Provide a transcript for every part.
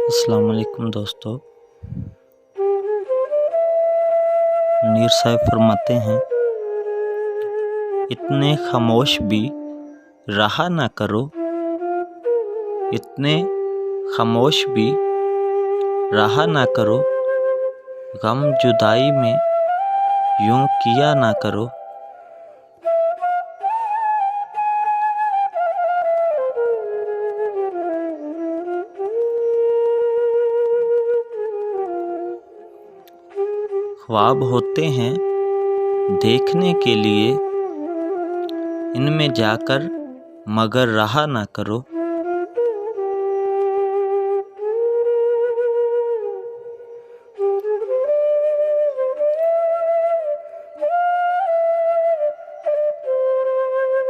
अस्सलाम वालेकुम दोस्तों। मुनीर साहब फरमाते हैं, इतने खामोश भी रहा ना करो, इतने खामोश भी रहा ना करो, गम जुदाई में यूं किया ना करो। ख्वाब होते हैं देखने के लिए, इनमें जाकर मगर रहा ना करो।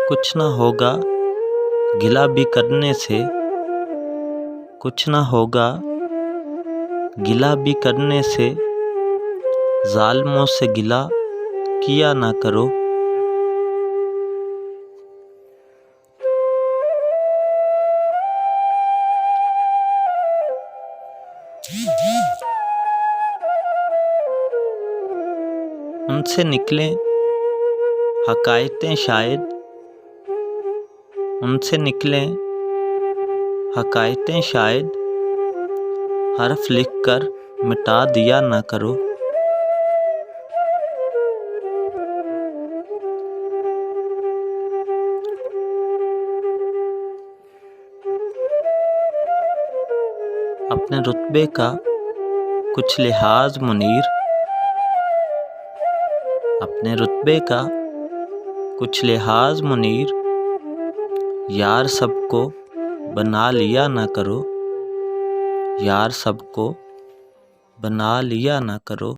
कुछ ना होगा गिला भी करने से, कुछ ना होगा गिला भी करने से, ज़ालिमों से गिला किया ना करो। उनसे निकलें हकायतें शायद, उनसे निकलें हकायतें शायद, हर्फ लिख कर मिटा दिया ना करो। अपने रुतबे का कुछ लिहाज मुनीर, अपने रुतबे का कुछ लिहाज मुनीर, यार सबको बना लिया ना करो, यार सबको बना लिया ना करो।